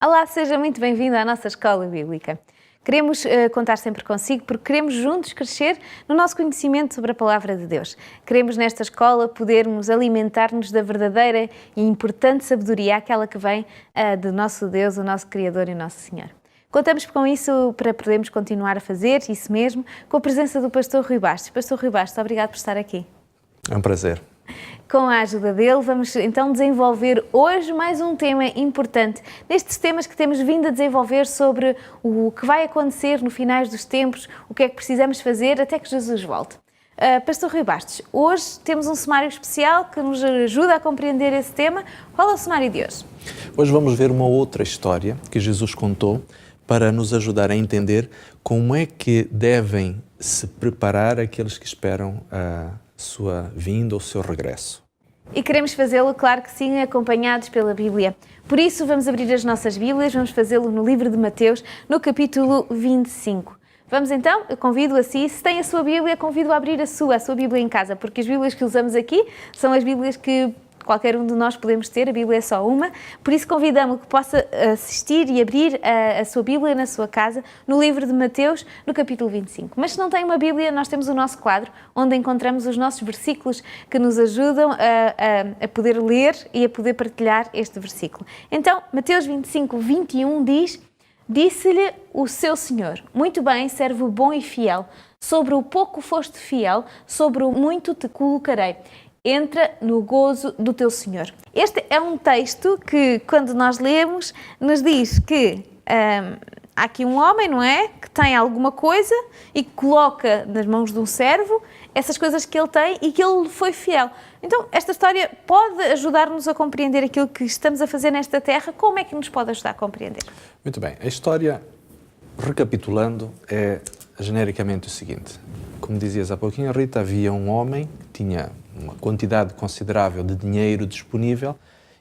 Olá, seja muito bem-vindo à nossa Escola Bíblica. Queremos contar sempre consigo porque queremos juntos crescer no nosso conhecimento sobre a Palavra de Deus. Queremos nesta escola podermos alimentar-nos da verdadeira e importante sabedoria, aquela que vem do nosso Deus, o nosso Criador e o nosso Senhor. Contamos com isso para podermos continuar a fazer isso mesmo, com a presença do Pastor Rui Bastos. Pastor Rui Bastos, obrigado por estar aqui. É um prazer. Com a ajuda dele, vamos então desenvolver hoje mais um tema importante. Nestes temas que temos vindo a desenvolver sobre o que vai acontecer no finais dos tempos, o que é que precisamos fazer até que Jesus volte. Pastor Rui Bastos, hoje temos um sumário especial que nos ajuda a compreender esse tema. Qual é o sumário de hoje? Hoje vamos ver uma outra história que Jesus contou para nos ajudar a entender como é que devem se preparar aqueles que esperam a sua vinda ou o seu regresso. E queremos fazê-lo, claro que sim, acompanhados pela Bíblia. Por isso, vamos abrir as nossas Bíblias, vamos fazê-lo no livro de Mateus, no capítulo 25. Vamos então, eu convido a si, se tem a sua Bíblia, convido a abrir a sua Bíblia em casa, porque as Bíblias que usamos aqui são as Bíblias que qualquer um de nós podemos ter, a Bíblia é só uma, por isso convidamos-o que possa assistir e abrir a sua Bíblia na sua casa, no livro de Mateus, no capítulo 25. Mas se não tem uma Bíblia, nós temos o nosso quadro, onde encontramos os nossos versículos que nos ajudam a poder ler e a poder partilhar este versículo. Então, Mateus 25, 21 diz: Disse-lhe o seu Senhor: muito bem, servo bom e fiel, sobre o pouco foste fiel, sobre o muito te colocarei. Entra no gozo do teu Senhor. Este é um texto que, quando nós lemos, nos diz que há aqui um homem, não é? Que tem alguma coisa e que coloca nas mãos de um servo essas coisas que ele tem e que ele foi fiel. Então, esta história pode ajudar-nos a compreender aquilo que estamos a fazer nesta terra. Como é que nos pode ajudar a compreender? Muito bem. A história, recapitulando, é genericamente o seguinte. Como dizias há pouquinho, Rita, havia um homem que tinha uma quantidade considerável de dinheiro disponível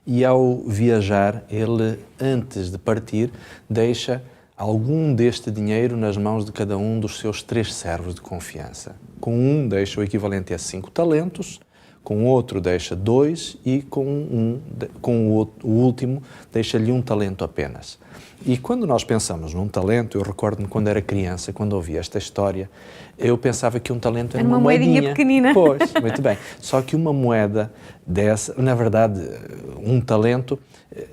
e, ao viajar, ele, antes de partir, deixa algum deste dinheiro nas mãos de cada um dos seus 3 servos de confiança. Com um deixa o equivalente a 5 talentos, com outro deixa 2 e com o último deixa-lhe 1 talento apenas. E quando nós pensamos num talento, eu recordo-me quando era criança, quando ouvi esta história, eu pensava que um talento era uma moedinha pequenina. Pois, muito bem. Só que uma moeda dessa, na verdade, um talento,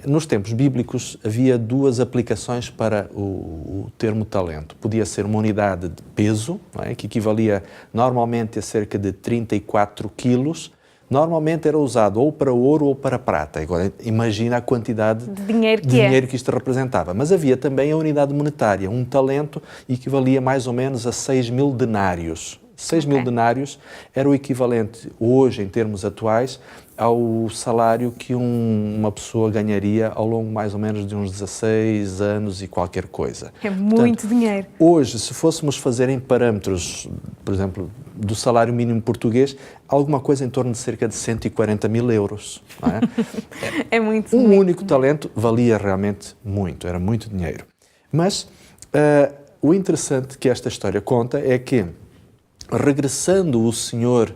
nos tempos bíblicos havia 2 aplicações para o termo talento. Podia ser uma unidade de peso, não é? Que equivalia normalmente a cerca de 34 quilos. Normalmente era usado ou para ouro ou para prata. Agora, imagina a quantidade de dinheiro que isto representava. Mas havia também a unidade monetária. Um talento equivalia mais ou menos a 6.000 denários. 6.000 denários era o equivalente, hoje, em termos atuais, ao salário que uma pessoa ganharia ao longo mais ou menos de uns 16 anos e qualquer coisa. É muito dinheiro. Hoje, se fôssemos fazer em parâmetros, por exemplo, do salário mínimo português, alguma coisa em torno de cerca de 140.000 euros. Não é? É muito Um dinheiro. único talento valia realmente muito, era muito dinheiro. Mas o interessante que esta história conta é que, regressando o senhor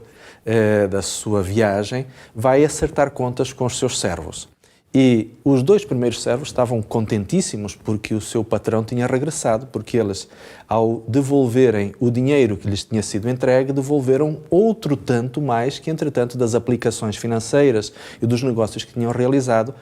da sua viagem, vai acertar contas com os seus servos. E os 2 primeiros servos estavam contentíssimos porque o seu patrão tinha regressado, porque eles, ao devolverem o dinheiro que lhes tinha sido entregue, devolveram outro tanto mais que, entretanto, das aplicações financeiras e dos negócios que tinham realizado,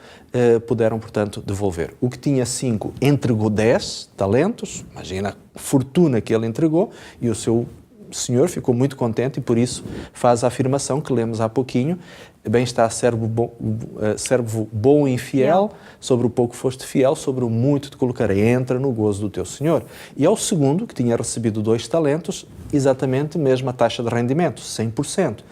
puderam, portanto, devolver. O que tinha 5 entregou 10 talentos, imagina a fortuna que ele entregou, e o seu senhor ficou muito contente e por isso faz a afirmação que lemos há pouquinho: bem está servo bom e fiel, sobre o pouco foste fiel, sobre o muito te colocarei, entra no gozo do teu senhor. E ao segundo, que tinha recebido 2 talentos, exatamente a mesma taxa de rendimento, 100%.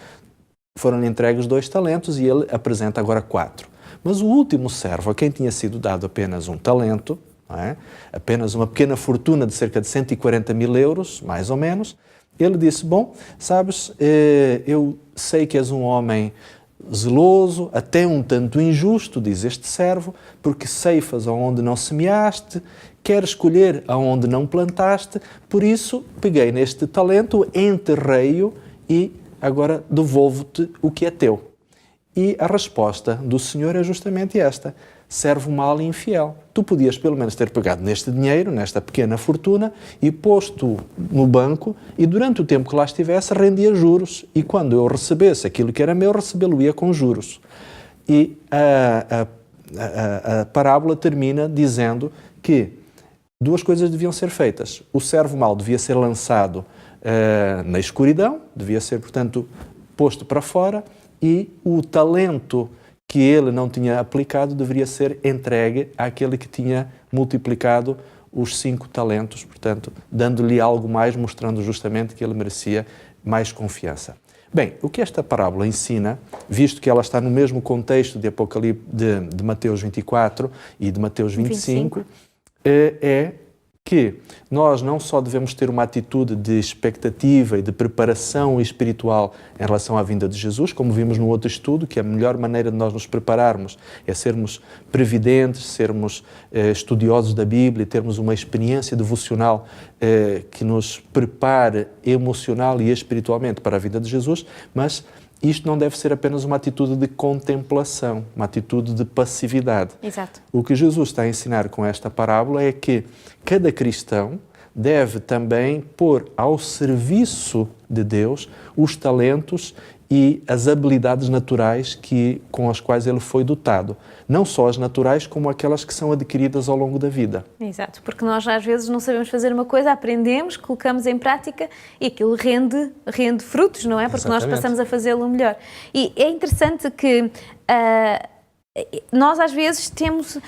Foram-lhe entregues 2 talentos e ele apresenta agora 4. Mas o último servo, a quem tinha sido dado apenas 1 talento, não é? Apenas uma pequena fortuna de cerca de 140.000 euros, mais ou menos, ele disse: bom, sabes, eu sei que és um homem zeloso, até um tanto injusto, diz este servo, porque ceifas aonde não semeaste, queres colher aonde não plantaste, por isso peguei neste talento, enterrei-o e agora devolvo-te o que é teu. E a resposta do Senhor é justamente esta: servo mau e infiel. Tu podias pelo menos ter pegado neste dinheiro, nesta pequena fortuna, e posto no banco, e durante o tempo que lá estivesse rendia juros, e quando eu recebesse aquilo que era meu, recebê-lo-ia com juros. E a parábola termina dizendo que duas coisas deviam ser feitas. O servo mau devia ser lançado na escuridão, devia ser, portanto, posto para fora, e o talento que ele não tinha aplicado deveria ser entregue àquele que tinha multiplicado os 5 talentos, portanto, dando-lhe algo mais, mostrando justamente que ele merecia mais confiança. Bem, o que esta parábola ensina, visto que ela está no mesmo contexto de Apocalipse, de Mateus 24 e de Mateus 25, é que nós não só devemos ter uma atitude de expectativa e de preparação espiritual em relação à vinda de Jesus, como vimos no outro estudo, que a melhor maneira de nós nos prepararmos é sermos previdentes, sermos estudiosos da Bíblia, termos uma experiência devocional que nos prepare emocional e espiritualmente para a vinda de Jesus, mas isto não deve ser apenas uma atitude de contemplação, uma atitude de passividade. Exato. O que Jesus está a ensinar com esta parábola é que cada cristão deve também pôr ao serviço de Deus os talentos e as habilidades naturais com as quais ele foi dotado. Não só as naturais, como aquelas que são adquiridas ao longo da vida. Exato, porque nós às vezes não sabemos fazer uma coisa, aprendemos, colocamos em prática e aquilo rende frutos, não é? Porque Exatamente. nós passamos a fazê-lo melhor. E é interessante que nós às vezes temos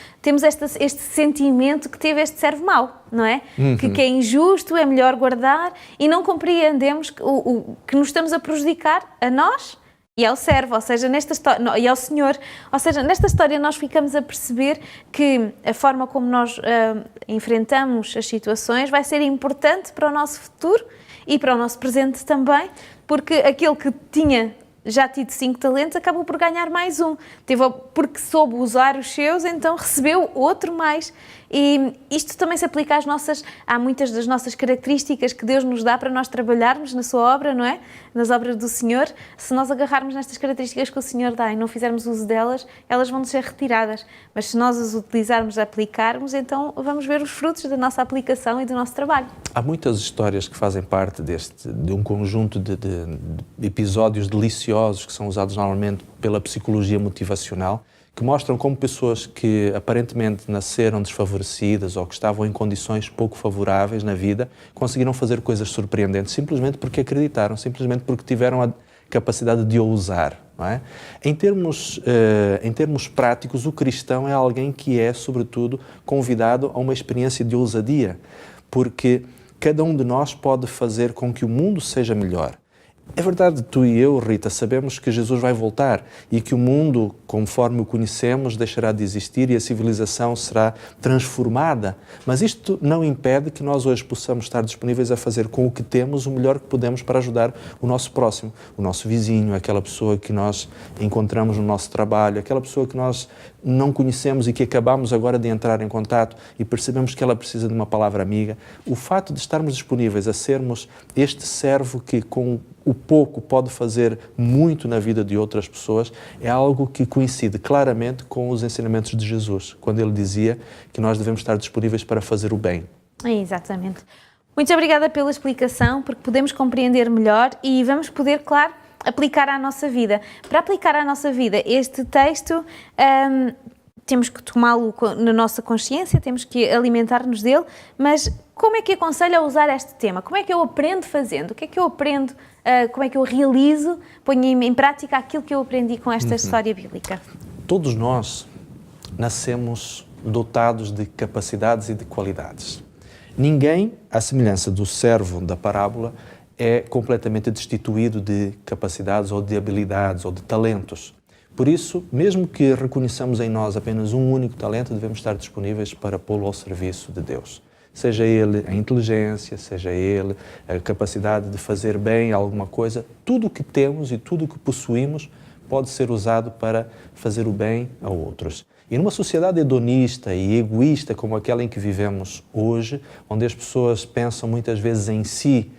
este sentimento que teve este servo mau, não é? Uhum. Que é injusto, é melhor guardar, e não compreendemos que nos estamos a prejudicar a nós e ao servo, ou seja, nesta história, e ao Senhor. Ou seja, nesta história nós ficamos a perceber que a forma como nós enfrentamos as situações vai ser importante para o nosso futuro e para o nosso presente também, porque aquele que tinha já tido 5 talentos, acabou por ganhar mais um. Porque soube usar os seus, então recebeu outro mais. E isto também se aplica há muitas das nossas características que Deus nos dá para nós trabalharmos na sua obra, não é? Nas obras do Senhor. Se nós agarrarmos nestas características que o Senhor dá e não fizermos uso delas, elas vão ser retiradas. Mas se nós as utilizarmos, aplicarmos, então vamos ver os frutos da nossa aplicação e do nosso trabalho. Há muitas histórias que fazem parte de um conjunto de episódios deliciosos que são usados normalmente pela psicologia motivacional, que mostram como pessoas que aparentemente nasceram desfavorecidas ou que estavam em condições pouco favoráveis na vida conseguiram fazer coisas surpreendentes simplesmente porque acreditaram, simplesmente porque tiveram a capacidade de ousar. Não é? Em termos práticos, o cristão é alguém que é, sobretudo, convidado a uma experiência de ousadia, porque cada um de nós pode fazer com que o mundo seja melhor. É verdade, tu e eu, Rita, sabemos que Jesus vai voltar e que o mundo, conforme o conhecemos, deixará de existir e a civilização será transformada. Mas isto não impede que nós hoje possamos estar disponíveis a fazer com o que temos o melhor que podemos para ajudar o nosso próximo, o nosso vizinho, aquela pessoa que nós encontramos no nosso trabalho, aquela pessoa que nós não conhecemos e que acabamos agora de entrar em contato e percebemos que ela precisa de uma palavra amiga. O fato de estarmos disponíveis a sermos este servo que com o pouco pode fazer muito na vida de outras pessoas é algo que coincide claramente com os ensinamentos de Jesus, quando ele dizia que nós devemos estar disponíveis para fazer o bem. Exatamente. Muito obrigada pela explicação, porque podemos compreender melhor e vamos poder, claro, aplicar à nossa vida. Para aplicar à nossa vida este texto, temos que tomá-lo na nossa consciência, temos que alimentar-nos dele, mas como é que aconselho a usar este tema? Como é que eu aprendo fazendo? O que é que eu aprendo? Como é que eu realizo, ponho em prática aquilo que eu aprendi com esta história bíblica? Todos nós nascemos dotados de capacidades e de qualidades. Ninguém, à semelhança do servo da parábola, é completamente destituído de capacidades ou de habilidades ou de talentos. Por isso, mesmo que reconheçamos em nós apenas um único talento, devemos estar disponíveis para pô-lo ao serviço de Deus. Seja ele a inteligência, seja ele a capacidade de fazer bem alguma coisa, tudo o que temos e tudo o que possuímos pode ser usado para fazer o bem a outros. E numa sociedade hedonista e egoísta como aquela em que vivemos hoje, onde as pessoas pensam muitas vezes em si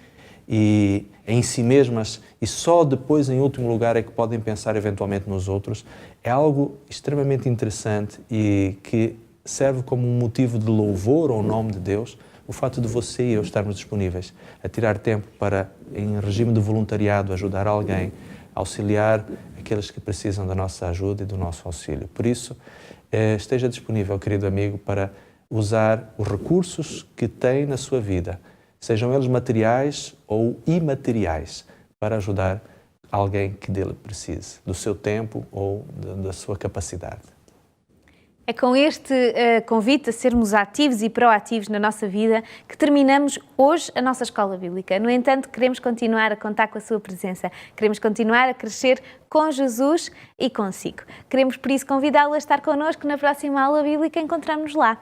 e em si mesmas e só depois, em último lugar, é que podem pensar eventualmente nos outros, é algo extremamente interessante e que serve como um motivo de louvor ao nome de Deus, o fato de você e eu estarmos disponíveis a tirar tempo para, em regime de voluntariado, ajudar alguém, auxiliar aqueles que precisam da nossa ajuda e do nosso auxílio. Por isso, esteja disponível, querido amigo, para usar os recursos que tem na sua vida, sejam eles materiais ou imateriais, para ajudar alguém que dele precise, do seu tempo ou da sua capacidade. É com este convite a sermos ativos e proativos na nossa vida que terminamos hoje a nossa Escola Bíblica. No entanto, queremos continuar a contar com a sua presença. Queremos continuar a crescer com Jesus e consigo. Queremos, por isso, convidá-lo a estar connosco na próxima aula bíblica. Encontramos-nos lá.